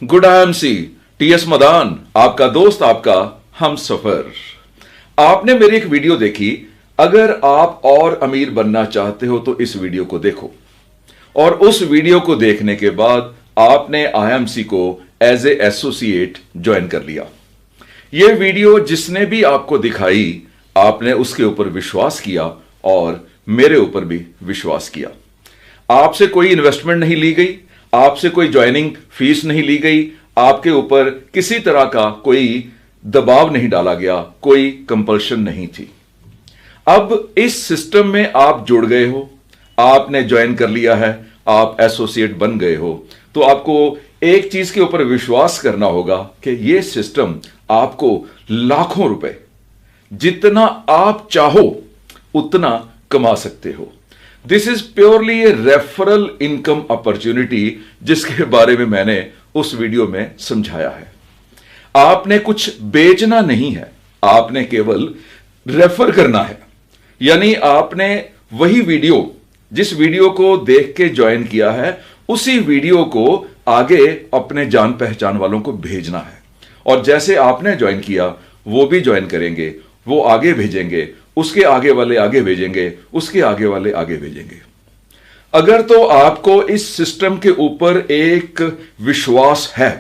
Good IMC TS Madan, आपका दोस्त, आपका हम सफर। आपने मेरी एक वीडियो देखी। अगर आप और अमीर बनना चाहते हो तो इस वीडियो को देखो, और उस वीडियो को देखने के बाद आपने आईएमसी को एज ए एसोसिएट ज्वाइन कर लिया। यह वीडियो जिसने भी आपको दिखाई, आपने उसके ऊपर विश्वास किया और मेरे ऊपर भी विश्वास किया। आपसे कोई इन्वेस्टमेंट नहीं ली गई, आपसे कोई ज्वाइनिंग फीस नहीं ली गई, आपके ऊपर किसी तरह का कोई दबाव नहीं डाला गया, कोई कंपल्शन नहीं थी। अब इस सिस्टम में आप जुड़ गए हो, आपने ज्वाइन कर लिया है, आप एसोसिएट बन गए हो, तो आपको एक चीज के ऊपर विश्वास करना होगा कि यह सिस्टम आपको लाखों रुपए, जितना आप चाहो उतना कमा सकते हो। This is purely A referral income opportunity, जिसके बारे में मैंने उस वीडियो में समझाया है। आपने कुछ बेचना नहीं है, आपने केवल रेफर करना है। यानी आपने वही वीडियो, जिस वीडियो को देख के ज्वाइन किया है, उसी वीडियो को आगे अपने जान पहचान वालों को भेजना है। और जैसे आपने ज्वाइन किया वो भी ज्वाइन करेंगे, वो आगे भेजेंगे, उसके आगे वाले आगे भेजेंगे, उसके आगे वाले आगे भेजेंगे। अगर तो आपको इस सिस्टम के ऊपर एक विश्वास है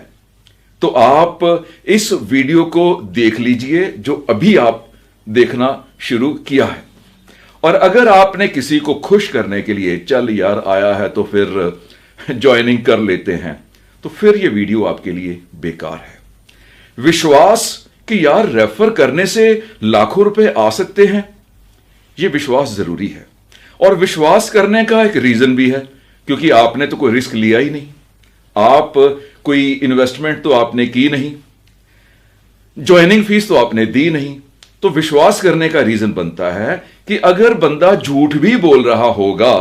तो आप इस वीडियो को देख लीजिए, जो अभी आप देखना शुरू किया है। और अगर आपने किसी को खुश करने के लिए, चल यार आया है तो फिर ज्वाइनिंग कर लेते हैं, तो फिर यह वीडियो आपके लिए बेकार है। विश्वास कि यार रेफर करने से लाखों रुपए आ सकते हैं, यह विश्वास जरूरी है। और विश्वास करने का एक रीजन भी है, क्योंकि आपने तो कोई रिस्क लिया ही नहीं, आप कोई इन्वेस्टमेंट तो आपने की नहीं, ज्वाइनिंग फीस तो आपने दी नहीं। तो विश्वास करने का रीजन बनता है कि अगर बंदा झूठ भी बोल रहा होगा,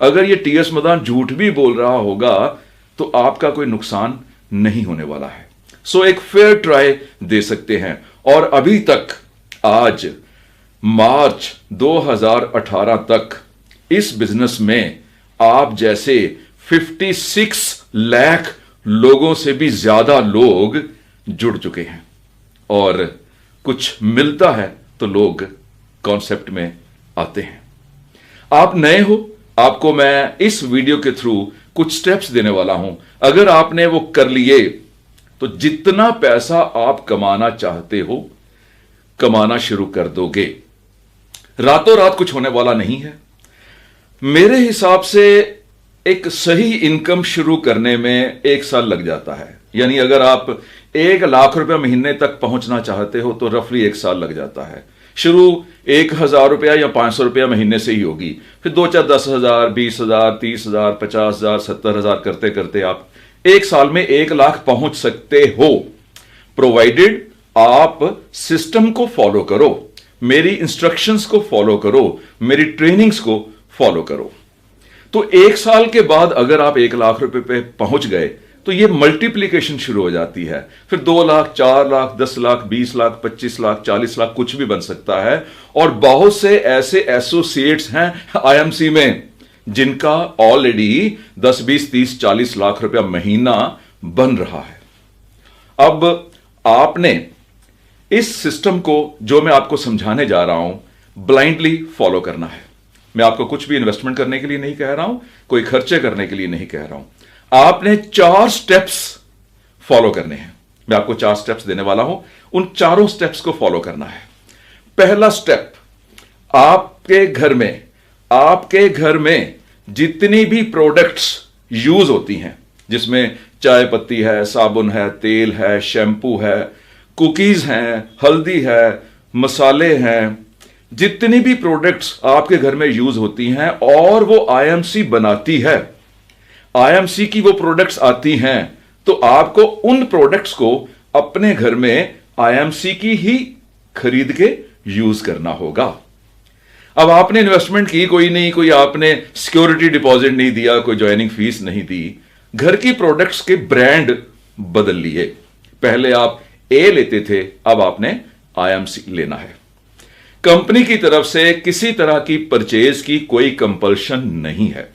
अगर ये टीएस मदान झूठ भी बोल रहा होगा, तो आपका कोई नुकसान नहीं होने वाला है। सो एक फेयर ट्राई दे सकते हैं। और अभी तक, आज मार्च 2018 तक, इस बिजनेस में आप जैसे 56 लाख लोगों से भी ज्यादा लोग जुड़ चुके हैं। और कुछ मिलता है तो लोग कॉन्सेप्ट में आते हैं। आप नए हो, आपको मैं इस वीडियो के थ्रू कुछ स्टेप्स देने वाला हूं। अगर आपने वो कर लिए तो जितना पैसा आप कमाना चाहते हो, कमाना शुरू कर दोगे। रातों रात कुछ होने वाला नहीं है। मेरे हिसाब से एक सही इनकम शुरू करने में 1 साल लग जाता है। यानी अगर आप 1 लाख रुपया महीने तक पहुंचना चाहते हो तो रफली 1 साल लग जाता है। शुरू 1,000 रुपया या 500 रुपया महीने से ही होगी, फिर 2, 4, 10,000, 20,000, 30,000, 50,000, 70,000 करते करते आप 1 साल में 1 लाख पहुंच सकते हो, प्रोवाइडेड आप सिस्टम को फॉलो करो, मेरी इंस्ट्रक्शंस को फॉलो करो, मेरी ट्रेनिंग्स को फॉलो करो। तो 1 साल के बाद अगर आप 1 लाख रुपए पे पहुंच गए तो ये मल्टीप्लीकेशन शुरू हो जाती है। फिर 2 लाख, 4 लाख, 10 लाख, 20 लाख, 25 लाख, 40 लाख, कुछ भी बन सकता है। और बहुत से ऐसे एसोसिएट्स हैं आईएमसी में जिनका ऑलरेडी 10, 20, 30, 40 लाख रुपया महीना बन रहा है। अब आपने इस सिस्टम को, जो मैं आपको समझाने जा रहा हूं, ब्लाइंडली फॉलो करना है। मैं आपको कुछ भी इन्वेस्टमेंट करने के लिए नहीं कह रहा हूं, कोई खर्चे करने के लिए नहीं कह रहा हूं। आपने 4 स्टेप्स फॉलो करने हैं। मैं आपको 4 स्टेप्स देने वाला हूं, उन चारों स्टेप्स को फॉलो करना है। पहला स्टेप, आपके घर में जितनी भी प्रोडक्ट्स यूज होती हैं, जिसमें चाय पत्ती है, साबुन है, तेल है, शैम्पू है, कुकीज हैं, हल्दी है, मसाले हैं, जितनी भी प्रोडक्ट्स आपके घर में यूज होती हैं और वो आईएमसी बनाती है, आईएमसी की वो प्रोडक्ट्स आती हैं, तो आपको उन प्रोडक्ट्स को अपने घर में आईएमसी की ही खरीद के यूज करना होगा। अब आपने इन्वेस्टमेंट की कोई नहीं, कोई आपने सिक्योरिटी डिपॉजिट नहीं दिया, कोई ज्वाइनिंग फीस नहीं दी, घर की प्रोडक्ट्स के ब्रांड बदल लिए। पहले आप ए लेते थे, अब आपने आईएमसी लेना है। कंपनी की तरफ से किसी तरह की परचेज की कोई कंपल्शन नहीं है,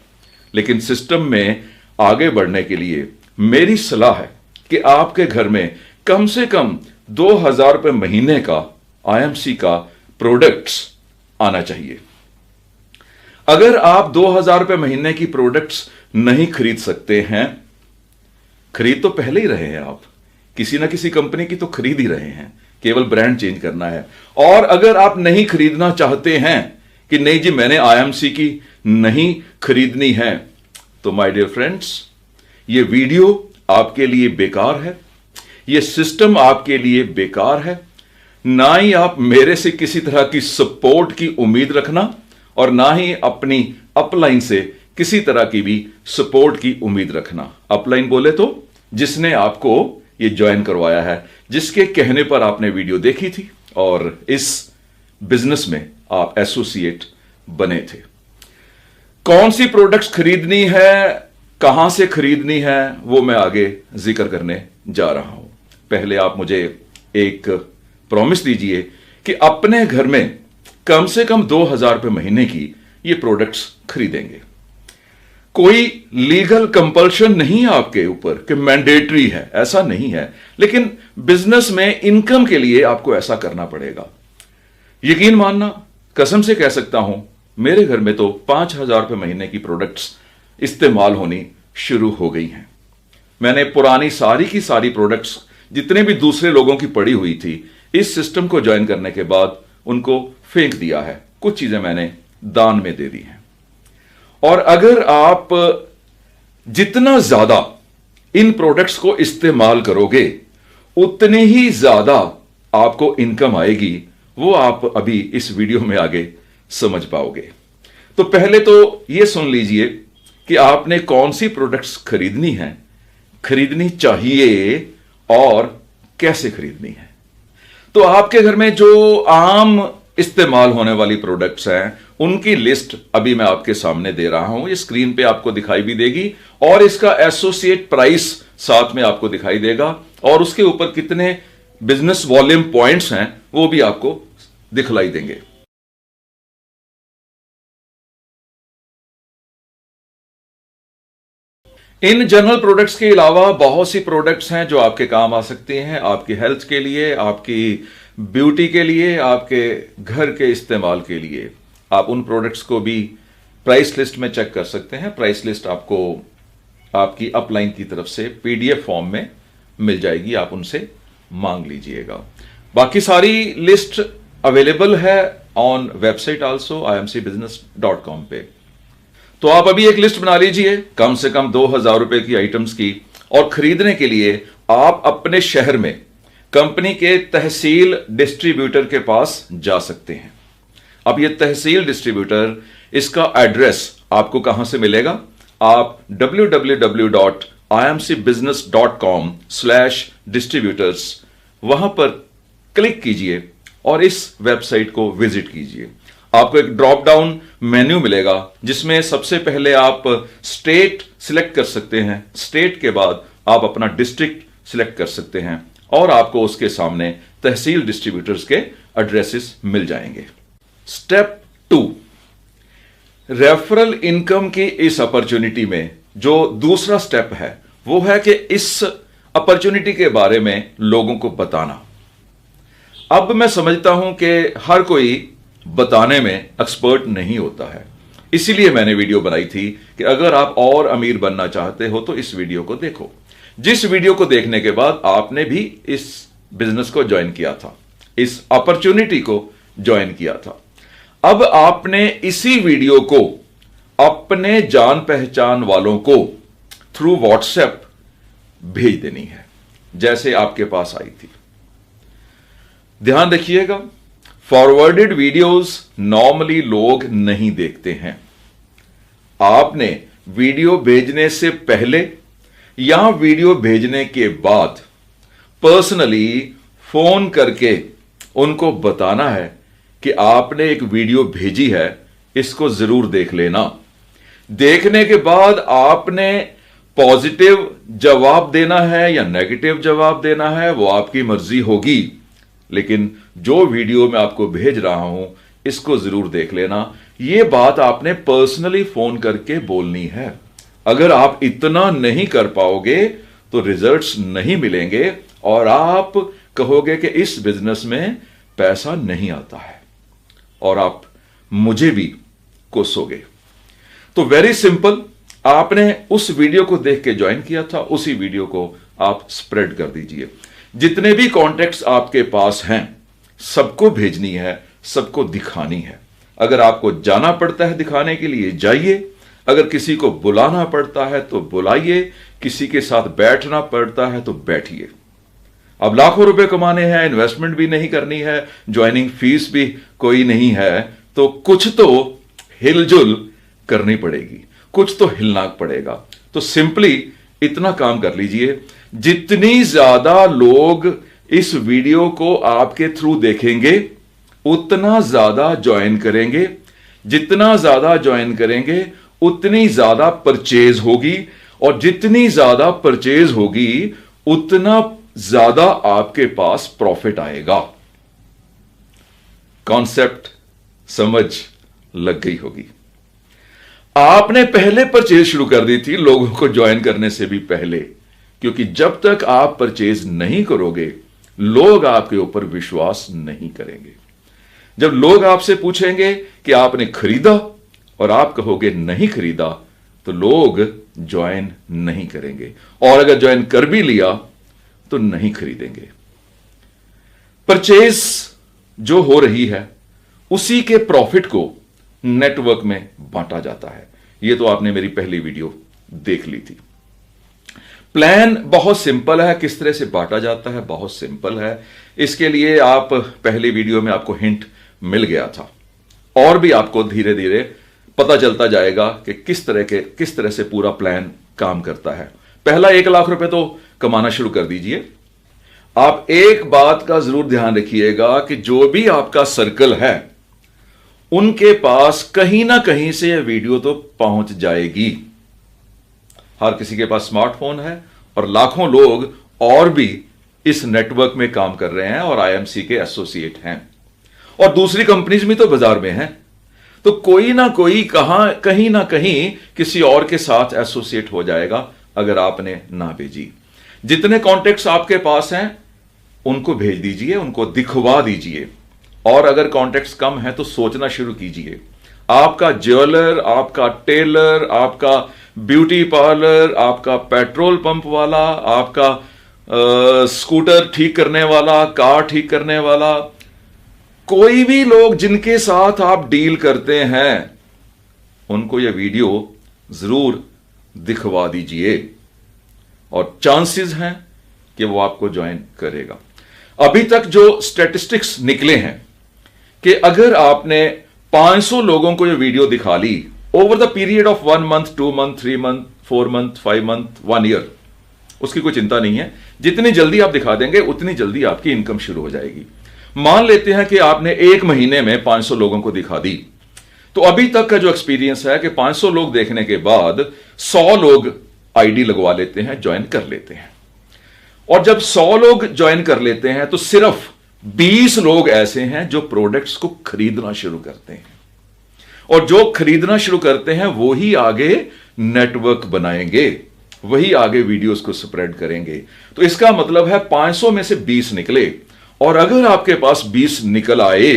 लेकिन सिस्टम में आगे बढ़ने के लिए मेरी सलाह है कि आपके घर में कम से कम 2,000 रुपए महीने का आईएमसी का प्रोडक्ट्स आना चाहिए। अगर आप 2,000 रुपए महीने की प्रोडक्ट्स नहीं खरीद सकते हैं, खरीद तो पहले ही रहे हैं, आप किसी ना किसी कंपनी की तो खरीद ही रहे हैं, केवल ब्रांड चेंज करना है। और अगर आप नहीं खरीदना चाहते हैं कि नहीं जी मैंने आईएमसी की नहीं खरीदनी है, तो माय डियर फ्रेंड्स, ये वीडियो आपके लिए बेकार है, ये सिस्टम आपके लिए बेकार है। ना ही आप मेरे से किसी तरह की सपोर्ट की उम्मीद रखना और ना ही अपनी अपलाइन से किसी तरह की भी सपोर्ट की उम्मीद रखना। अपलाइन बोले तो जिसने आपको ये ज्वाइन करवाया है, जिसके कहने पर आपने वीडियो देखी थी और इस बिजनेस में आप एसोसिएट बने थे। कौन सी प्रोडक्ट्स खरीदनी है, कहां से खरीदनी है, वो मैं आगे जिक्र करने जा रहा हूं। पहले आप मुझे एक प्रॉमिस दीजिए कि अपने घर में कम से कम 2,000 रुपए महीने की ये प्रोडक्ट्स खरीदेंगे। कोई लीगल कंपल्शन नहीं है आपके ऊपर कि मैंडेटरी है, ऐसा नहीं है, लेकिन बिजनेस में इनकम के लिए आपको ऐसा करना पड़ेगा। यकीन मानना, कसम से कह सकता हूं, मेरे घर में तो 5,000 रुपए महीने की प्रोडक्ट्स इस्तेमाल होनी शुरू हो गई हैं। मैंने पुरानी सारी की सारी प्रोडक्ट्स जितने भी दूसरे लोगों की पड़ी हुई थी, इस सिस्टम को ज्वाइन करने के बाद उनको फेंक दिया है। कुछ चीजें मैंने दान में दे दी हैं। और अगर आप जितना ज्यादा इन प्रोडक्ट्स को इस्तेमाल करोगे, उतनी ही ज्यादा आपको इनकम आएगी। वो आप अभी इस वीडियो में आगे समझ पाओगे। तो पहले तो यह सुन लीजिए कि आपने कौन सी प्रोडक्ट्स खरीदनी है, खरीदनी चाहिए और कैसे खरीदनी है। तो आपके घर में जो आम इस्तेमाल होने वाली प्रोडक्ट्स हैं, उनकी लिस्ट अभी मैं आपके सामने दे रहा हूं। ये स्क्रीन पे आपको दिखाई भी देगी और इसका एसोसिएट प्राइस साथ में आपको दिखाई देगा और उसके ऊपर कितने बिजनेस वॉल्यूम पॉइंट्स हैं वो भी आपको दिखलाई देंगे। इन जनरल प्रोडक्ट्स के अलावा बहुत सी प्रोडक्ट्स हैं जो आपके काम आ सकती हैं, आपकी हेल्थ के लिए, आपकी ब्यूटी के लिए, आपके घर के इस्तेमाल के लिए। आप उन प्रोडक्ट्स को भी प्राइस लिस्ट में चेक कर सकते हैं। प्राइस लिस्ट आपको आपकी अपलाइन की तरफ से पीडीएफ फॉर्म में मिल जाएगी, आप उनसे मांग लीजिएगा। बाकी सारी लिस्ट अवेलेबल है ऑन वेबसाइट आल्सो imcbusiness.com पे। तो आप अभी एक लिस्ट बना लीजिए कम से कम 2,000 रुपए की आइटम्स की, और खरीदने के लिए आप अपने शहर में कंपनी के तहसील डिस्ट्रीब्यूटर के पास जा सकते हैं। अब ये तहसील डिस्ट्रीब्यूटर, इसका एड्रेस आपको कहां से मिलेगा? आप www.imcbusiness.com/distributors वहां पर क्लिक कीजिए और इस वेबसाइट को विजिट कीजिए। आपको एक ड्रॉप डाउन मेन्यू मिलेगा जिसमें सबसे पहले आप स्टेट सिलेक्ट कर सकते हैं। स्टेट के बाद आप अपना डिस्ट्रिक्ट सिलेक्ट कर सकते हैं और आपको उसके सामने तहसील डिस्ट्रीब्यूटर्स के एड्रेसेस मिल जाएंगे। स्टेप 2, रेफरल इनकम की इस अपॉर्चुनिटी में जो दूसरा स्टेप है वो है कि इस अपॉर्चुनिटी के बारे में लोगों को बताना। अब मैं समझता हूं कि हर कोई बताने में एक्सपर्ट नहीं होता है, इसीलिए मैंने वीडियो बनाई थी कि अगर आप और अमीर बनना चाहते हो तो इस वीडियो को देखो। जिस वीडियो को देखने के बाद आपने भी इस बिजनेस को ज्वाइन किया था, इस अपॉर्चुनिटी को ज्वाइन किया था, अब आपने इसी वीडियो को अपने जान पहचान वालों को थ्रू व्हाट्सएप भेज देनी है, जैसे आपके पास आई थी। ध्यान रखिएगा, फॉरवर्डेड वीडियोस नॉर्मली लोग नहीं देखते हैं। आपने वीडियो भेजने से पहले या वीडियो भेजने के बाद पर्सनली फोन करके उनको बताना है कि आपने एक वीडियो भेजी है, इसको जरूर देख लेना। देखने के बाद आपने पॉजिटिव जवाब देना है या नेगेटिव जवाब देना है, वो आपकी मर्जी होगी, लेकिन जो वीडियो मैं आपको भेज रहा हूं इसको जरूर देख लेना। यह बात आपने पर्सनली फोन करके बोलनी है। अगर आप इतना नहीं कर पाओगे तो रिजल्ट्स नहीं मिलेंगे और आप कहोगे कि इस बिजनेस में पैसा नहीं आता है और आप मुझे भी कोसोगे। तो वेरी सिंपल, आपने उस वीडियो को देख के ज्वाइन किया था, उसी वीडियो को आप स्प्रेड कर दीजिए। जितने भी कॉन्टेक्ट्स आपके पास हैं सबको भेजनी है, सबको दिखानी है। अगर आपको जाना पड़ता है दिखाने के लिए जाइए, अगर किसी को बुलाना पड़ता है तो बुलाइए, किसी के साथ बैठना पड़ता है तो बैठिए। अब लाखों रुपए कमाने हैं, इन्वेस्टमेंट भी नहीं करनी है, ज्वाइनिंग फीस भी कोई नहीं है, तो कुछ तो हिलजुल करनी पड़ेगी, कुछ तो हिलना पड़ेगा। तो सिंपली इतना काम कर लीजिए, जितनी ज्यादा लोग इस वीडियो को आपके थ्रू देखेंगे उतना ज्यादा ज्वाइन करेंगे, जितना ज्यादा ज्वाइन करेंगे उतनी ज्यादा परचेज होगी, और जितनी ज्यादा परचेज होगी उतना ज्यादा आपके पास प्रॉफिट आएगा। कॉन्सेप्ट समझ लग गई होगी। आपने पहले परचेज शुरू कर दी थी लोगों को ज्वाइन करने से भी पहले, क्योंकि जब तक आप परचेज नहीं करोगे लोग आपके ऊपर विश्वास नहीं करेंगे। जब लोग आपसे पूछेंगे कि आपने खरीदा और आप कहोगे नहीं खरीदा, तो लोग ज्वाइन नहीं करेंगे, और अगर ज्वाइन कर भी लिया तो नहीं खरीदेंगे। परचेज जो हो रही है उसी के प्रॉफिट को नेटवर्क में बांटा जाता है। यह तो आपने मेरी पहली वीडियो देख ली थी। प्लान बहुत सिंपल है, किस तरह से बांटा जाता है बहुत सिंपल है। इसके लिए आप पहली वीडियो में आपको हिंट मिल गया था, और भी आपको धीरे धीरे पता चलता जाएगा कि किस तरह से पूरा प्लान काम करता है। पहला 1 लाख रुपए तो कमाना शुरू कर दीजिए। आप एक बात का जरूर ध्यान रखिएगा कि जो भी आपका सर्कल है उनके पास कहीं ना कहीं से यह वीडियो तो पहुंच जाएगी। हर किसी के पास स्मार्टफोन है और लाखों लोग और भी इस नेटवर्क में काम कर रहे हैं और आईएमसी के एसोसिएट हैं, और दूसरी कंपनीज भी तो बाजार में हैं। तो कोई ना कोई कहीं ना कहीं किसी और के साथ एसोसिएट हो जाएगा अगर आपने ना भेजी। जितने कॉन्टेक्ट्स आपके पास हैं उनको भेज दीजिए, उनको दिखवा दीजिए, और अगर कॉन्टेक्ट्स कम है तो सोचना शुरू कीजिए। आपका ज्वेलर, आपका टेलर, आपका ब्यूटी पार्लर, आपका पेट्रोल पंप वाला, आपका स्कूटर ठीक करने वाला, कार ठीक करने वाला, कोई भी लोग जिनके साथ आप डील करते हैं उनको यह वीडियो जरूर दिखवा दीजिए, और चांसेस हैं कि वो आपको ज्वाइन करेगा। अभी तक जो स्टैटिस्टिक्स निकले हैं कि अगर आपने 500 लोगों को यह वीडियो दिखा ली over the period of 1 month, 2 month, 3 month, 4 month, 5 month, 1 year, उसकी कोई चिंता नहीं है। जितनी जल्दी आप दिखा देंगे उतनी जल्दी आपकी इनकम शुरू हो जाएगी। मान लेते हैं कि आपने 1 महीने में 500 लोगों को दिखा दी, तो अभी तक का जो एक्सपीरियंस है कि 500 लोग देखने के बाद 100 लोग आईडी लगवा लेते हैं, ज्वाइन कर लेते हैं। और जब 100 लोग ज्वाइन कर लेते हैं तो सिर्फ 20 लोग ऐसे हैं जो प्रोडक्ट्स को खरीदना शुरू करते हैं, और जो खरीदना शुरू करते हैं वो ही आगे नेटवर्क बनाएंगे, वही आगे वीडियोस को स्प्रेड करेंगे। तो इसका मतलब है 500 में से 20 निकले, और अगर आपके पास 20 निकल आए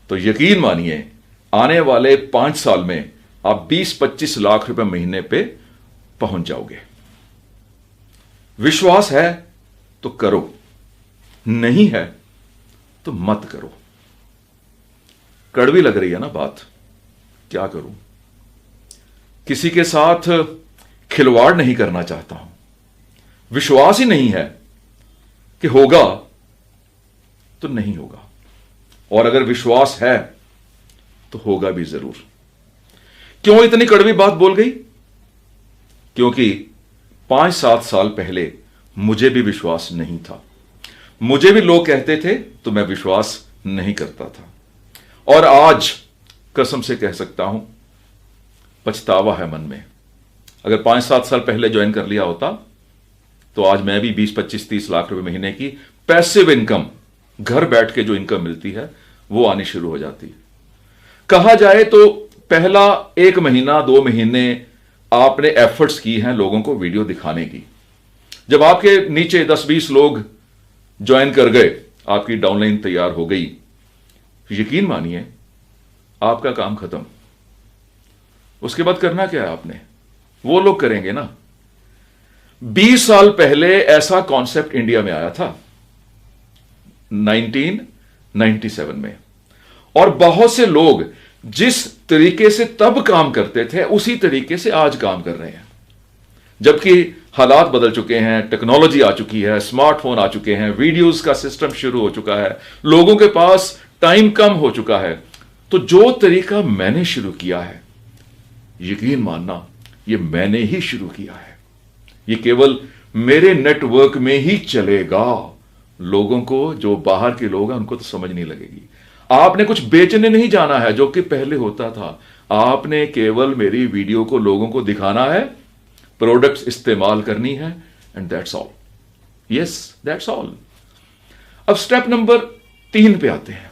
तो यकीन मानिए आने वाले 5 साल में आप 20-25 लाख रुपए महीने पे पहुंच जाओगे। विश्वास है तो करो, नहीं है तो मत करो। कड़वी लग रही है ना बात, क्या करूं? किसी के साथ खिलवाड़ नहीं करना चाहता हूं, विश्वास ही नहीं है कि होगा तो नहीं होगा, और अगर विश्वास है तो होगा भी जरूर। क्यों इतनी कड़वी बात बोल गई? क्योंकि 5-7 साल पहले मुझे भी विश्वास नहीं था, मुझे भी लोग कहते थे तो मैं विश्वास नहीं करता था, और आज कसम से कह सकता हूं पछतावा है मन में। अगर 5-7 साल पहले ज्वाइन कर लिया होता तो आज मैं भी 20-25-30 लाख रुपए महीने की पैसिव इनकम, घर बैठ के जो इनकम मिलती है वो आनी शुरू हो जाती। कहा जाए तो पहला 1 महीना 2 महीने आपने एफर्ट्स की हैं लोगों को वीडियो दिखाने की, जब आपके नीचे 10-20 लोग ज्वाइन कर गए, आपकी डाउनलाइन तैयार हो गई, यकीन मानिए आपका काम खत्म। उसके बाद करना क्या है आपने? वो लोग करेंगे ना। 20 साल पहले ऐसा कॉन्सेप्ट इंडिया में आया था 1997 में, और बहुत से लोग जिस तरीके से तब काम करते थे उसी तरीके से आज काम कर रहे हैं। जबकि हालात बदल चुके हैं, टेक्नोलॉजी आ चुकी है, स्मार्टफोन आ चुके हैं, वीडियोस का सिस्टम शुरू हो चुका है, लोगों के पास टाइम कम हो चुका है। तो जो तरीका मैंने शुरू किया है, यकीन मानना ये मैंने ही शुरू किया है, ये केवल मेरे नेटवर्क में ही चलेगा। लोगों को, जो बाहर के लोग हैं, उनको तो समझ नहीं लगेगी। आपने कुछ बेचने नहीं जाना है जो कि पहले होता था। आपने केवल मेरी वीडियो को लोगों को दिखाना है, प्रोडक्ट्स इस्तेमाल करनी है, and that's all. Yes, that's all. अब स्टेप नंबर 3 पे आते हैं।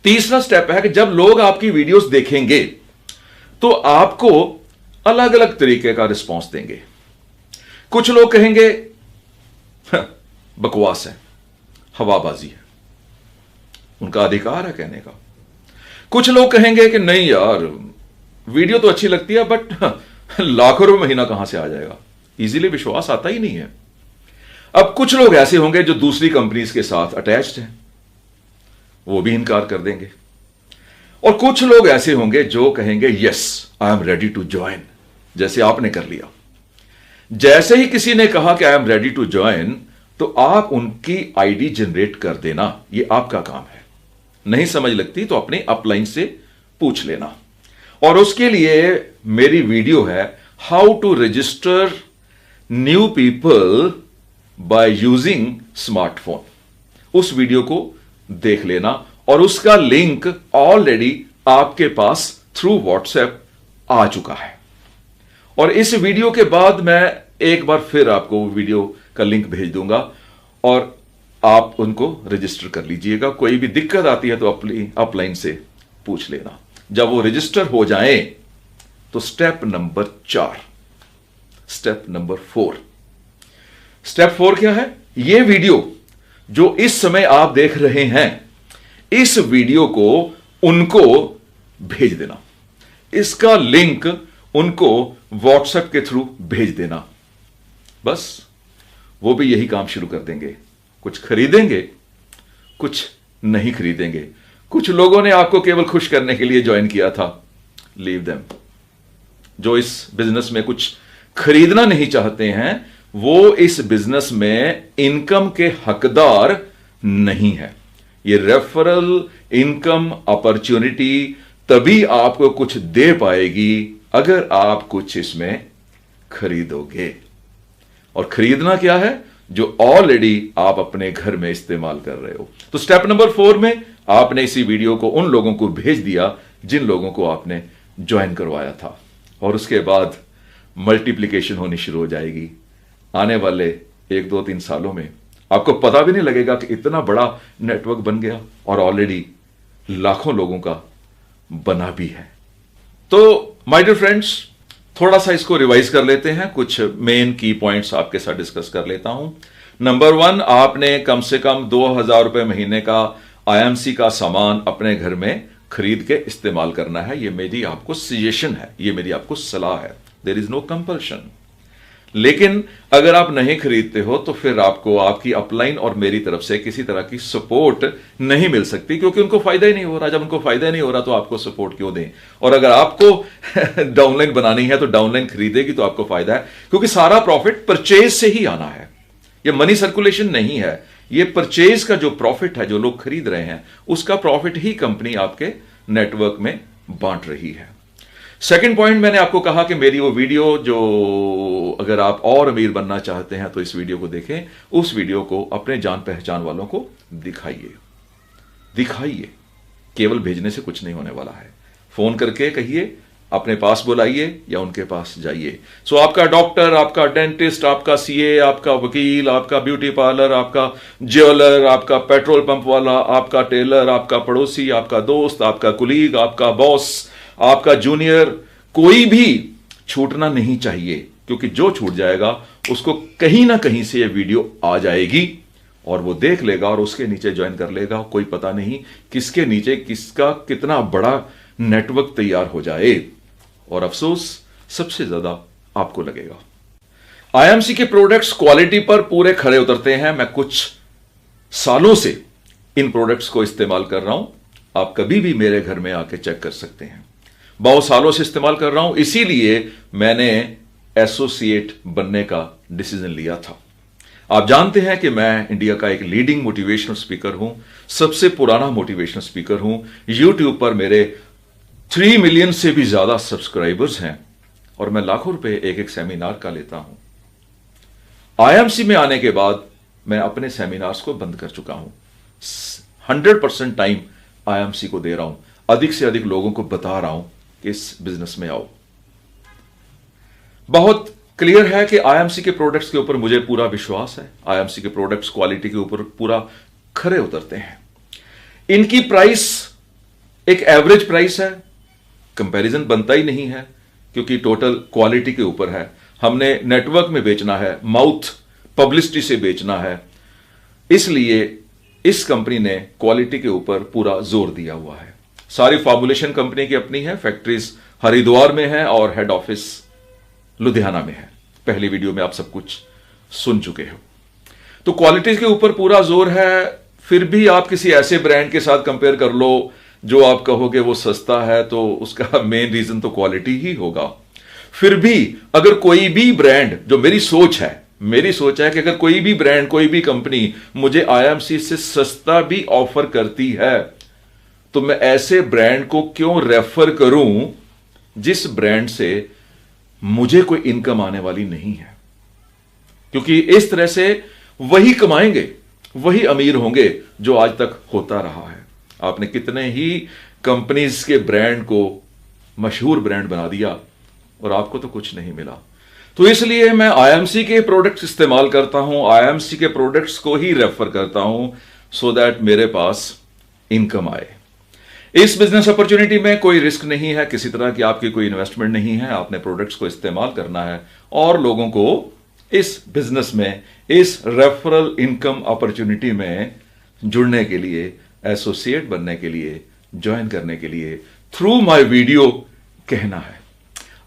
तीसरा स्टेप है कि जब लोग आपकी वीडियोस देखेंगे तो आपको अलग अलग तरीके का रिस्पॉन्स देंगे। कुछ लोग कहेंगे बकवास है, हवाबाजी है, उनका अधिकार है कहने का। कुछ लोग कहेंगे कि नहीं यार, वीडियो तो अच्छी लगती है बट लाखों रुपए महीना कहां से आ जाएगा, इजीली विश्वास आता ही नहीं है। अब कुछ लोग ऐसे होंगे जो दूसरी कंपनीज के साथ अटैच्ड हैं, वो भी इनकार कर देंगे। और कुछ लोग ऐसे होंगे जो कहेंगे yes I am ready to join, जैसे आपने कर लिया। जैसे ही किसी ने कहा कि I am ready to join, तो आप उनकी आईडी जनरेट कर देना, ये आपका काम है। नहीं समझ लगती तो अपने अपलाइन से पूछ लेना। और उसके लिए मेरी वीडियो है how to register new people by using smartphone. उस वीडियो को देख लेना, और उसका लिंक ऑलरेडी आपके पास थ्रू व्हाट्सएप आ चुका है। और इस वीडियो के बाद मैं एक बार फिर आपको वीडियो का लिंक भेज दूंगा, और आप उनको रजिस्टर कर लीजिएगा। कोई भी दिक्कत आती है तो अपलाइन से पूछ लेना। जब वो रजिस्टर हो जाए तो step number 4, step number 4। Step 4 क्या है? ये वीडियो जो इस समय आप देख रहे हैं, इस वीडियो को उनको भेज देना, इसका लिंक उनको व्हाट्सएप के थ्रू भेज देना। बस वो भी यही काम शुरू कर देंगे। कुछ खरीदेंगे, कुछ नहीं खरीदेंगे। कुछ लोगों ने आपको केवल खुश करने के लिए ज्वाइन किया था, लीव देम। जो इस बिजनेस में कुछ खरीदना नहीं चाहते हैं, वो इस बिजनेस में इनकम के हकदार नहीं है। ये रेफरल इनकम अपॉर्चुनिटी तभी आपको कुछ दे पाएगी अगर आप कुछ इसमें खरीदोगे। और खरीदना क्या है? जो ऑलरेडी आप अपने घर में इस्तेमाल कर रहे हो। तो स्टेप नंबर 4 में आपने इसी वीडियो को उन लोगों को भेज दिया जिन लोगों को आपने ज्वाइन करवाया था, और उसके बाद मल्टीप्लिकेशन होनी शुरू हो जाएगी। आने वाले 1, 2, 3 सालों में आपको पता भी नहीं लगेगा कि इतना बड़ा नेटवर्क बन गया, और ऑलरेडी लाखों लोगों का बना भी है। तो माय डियर फ्रेंड्स, थोड़ा सा इसको रिवाइज कर लेते हैं। कुछ मेन की पॉइंट्स आपके साथ डिस्कस कर लेता हूं। नंबर 1, आपने कम से कम 2000 रुपए महीने का आईएमसी का सामान अपने घर में खरीद के इस्तेमाल करना है। यह मेरी आपको सजेशन है, यह मेरी आपको सलाह है। There is no compulsion. लेकिन अगर आप नहीं खरीदते हो तो फिर आपको आपकी अपलाइन और मेरी तरफ से किसी तरह की सपोर्ट नहीं मिल सकती, क्योंकि उनको फायदा ही नहीं हो रहा। जब उनको फायदा ही नहीं हो रहा तो आपको सपोर्ट क्यों दें? और अगर आपको डाउनलाइन बनानी है तो डाउनलाइन खरीदेगी तो आपको फायदा है, क्योंकि सारा प्रॉफिट परचेज से ही आना है। ये मनी सर्कुलेशन नहीं है, ये परचेज का जो प्रॉफिट है, जो लोग खरीद रहे हैं, उसका प्रॉफिट ही कंपनी आपके नेटवर्क में बांट रही है। सेकंड पॉइंट, मैंने आपको कहा कि मेरी वो वीडियो जो, अगर आप और अमीर बनना चाहते हैं तो इस वीडियो को देखें। उस वीडियो को अपने जान पहचान वालों को दिखाइए। केवल भेजने से कुछ नहीं होने वाला है। फोन करके कहिए, अपने पास बुलाइए या उनके पास जाइए। सो आपका डॉक्टर, आपका डेंटिस्ट, आपका सीए, आपका वकील, आपका ब्यूटी पार्लर, आपका ज्वेलर, आपका पेट्रोल पंप वाला, आपका टेलर, आपका पड़ोसी, आपका दोस्त, आपका कुलीग, आपका बॉस, आपका जूनियर, कोई भी छूटना नहीं चाहिए, क्योंकि जो छूट जाएगा उसको कहीं ना कहीं से ये वीडियो आ जाएगी और वो देख लेगा और उसके नीचे ज्वाइन कर लेगा। कोई पता नहीं किसके नीचे किसका कितना बड़ा नेटवर्क तैयार हो जाए, और अफसोस सबसे ज्यादा आपको लगेगा। आईएमसी के प्रोडक्ट्स क्वालिटी पर पूरे खरे उतरते हैं। मैं कुछ सालों से इन प्रोडक्ट्स को इस्तेमाल कर रहा हूं। आप कभी भी मेरे घर में आके चेक कर सकते हैं। बहुत सालों से इस्तेमाल कर रहा हूं, इसीलिए मैंने एसोसिएट बनने का डिसीजन लिया था। आप जानते हैं कि मैं इंडिया का एक लीडिंग मोटिवेशनल स्पीकर हूं, सबसे पुराना मोटिवेशनल स्पीकर हूं। यूट्यूब पर मेरे 3 मिलियन से भी ज्यादा सब्सक्राइबर्स हैं और मैं लाखों रुपए एक एक सेमिनार का लेता हूं। आईएमसी में आने के बाद मैं अपने सेमिनार्स को बंद कर चुका हूं। 100% टाइम आईएमसी को दे रहा हूं, अधिक से अधिक लोगों को बता रहा हूं कि इस बिजनेस में आओ। बहुत क्लियर है कि आईएमसी के प्रोडक्ट्स के ऊपर मुझे पूरा विश्वास है। आईएमसी के प्रोडक्ट्स क्वालिटी के ऊपर पूरा खरे उतरते हैं। इनकी प्राइस एक एवरेज प्राइस है, कंपैरिजन बनता ही नहीं है, क्योंकि टोटल क्वालिटी के ऊपर है। हमने नेटवर्क में बेचना है, माउथ पब्लिसिटी से बेचना है, इसलिए इस कंपनी ने क्वालिटी के ऊपर पूरा जोर दिया हुआ है। सारी फॉर्मुलेशन कंपनी की अपनी है, फैक्ट्रीज हरिद्वार में है और हेड ऑफिस लुधियाना में है। पहली वीडियो में आप सब कुछ सुन चुके हो। तो क्वालिटी के ऊपर पूरा जोर है। फिर भी आप किसी ऐसे ब्रांड के साथ कंपेयर कर लो जो आप कहोगे वो सस्ता है, तो उसका मेन रीजन तो क्वालिटी ही होगा। फिर भी अगर कोई भी ब्रांड, जो मेरी सोच है कि अगर कोई भी ब्रांड, कोई भी कंपनी मुझे आईएमसी से सस्ता भी ऑफर करती है, तो मैं ऐसे ब्रांड को क्यों रेफर करूं जिस ब्रांड से मुझे कोई इनकम आने वाली नहीं है। क्योंकि इस तरह से वही कमाएंगे, वही अमीर होंगे जो आज तक होता रहा है। आपने कितने ही कंपनीज के ब्रांड को मशहूर ब्रांड बना दिया और आपको तो कुछ नहीं मिला। तो इसलिए मैं आईएमसी के प्रोडक्ट्स इस्तेमाल करता हूं, आईएमसी के प्रोडक्ट्स को ही रेफर करता हूं, सो दैट मेरे पास इनकम आए। इस बिजनेस अपॉर्चुनिटी में कोई रिस्क नहीं है, किसी तरह की आपकी कोई इन्वेस्टमेंट नहीं है। आपने प्रोडक्ट्स को इस्तेमाल करना है और लोगों को इस बिजनेस में, इस रेफरल इनकम अपॉर्चुनिटी में जुड़ने के लिए, एसोसिएट बनने के लिए, ज्वाइन करने के लिए थ्रू माय वीडियो कहना है।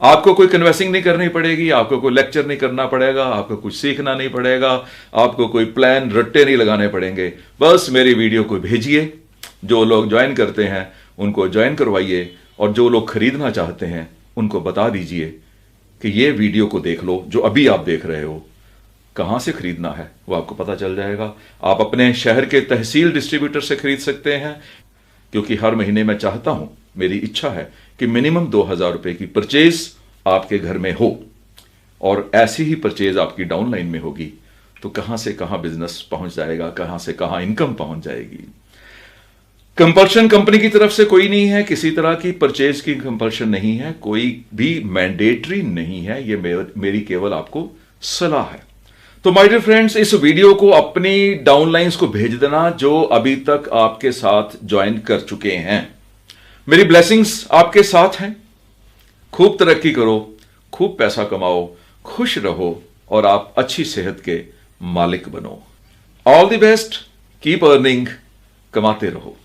आपको कोई कन्वेंसिंग नहीं करनी पड़ेगी, आपको कोई लेक्चर नहीं करना पड़ेगा, आपको कुछ सीखना नहीं पड़ेगा, आपको कोई प्लान रट्टे नहीं लगाने पड़ेंगे। बस मेरी वीडियो को भेजिए, जो लोग ज्वाइन करते हैं उनको ज्वाइन करवाइए, और जो लोग खरीदना चाहते हैं उनको बता दीजिए कि ये वीडियो को देख लो जो अभी आप देख रहे हो। कहां से खरीदना है वो आपको पता चल जाएगा। आप अपने शहर के तहसील डिस्ट्रीब्यूटर से खरीद सकते हैं, क्योंकि हर महीने मैं चाहता हूं, मेरी इच्छा है कि मिनिमम 2000 रुपए की परचेज आपके घर में हो, और ऐसी ही परचेज आपकी डाउनलाइन में होगी तो कहां से कहां बिजनेस पहुंच जाएगा, कहां से कहां इनकम पहुंच जाएगी। कंपल्शन कंपनी की तरफ से कोई नहीं है, किसी तरह की परचेज की कंपल्शन नहीं है, कोई भी मैंडेटरी नहीं है। ये मेरी केवल आपको सलाह है। तो माय डियर फ्रेंड्स, इस वीडियो को अपनी डाउनलाइंस को भेज देना जो अभी तक आपके साथ ज्वाइन कर चुके हैं। मेरी ब्लेसिंग्स आपके साथ हैं। खूब तरक्की करो, खूब पैसा कमाओ, खुश रहो और आप अच्छी सेहत के मालिक बनो। All the best, keep earning, कमाते रहो।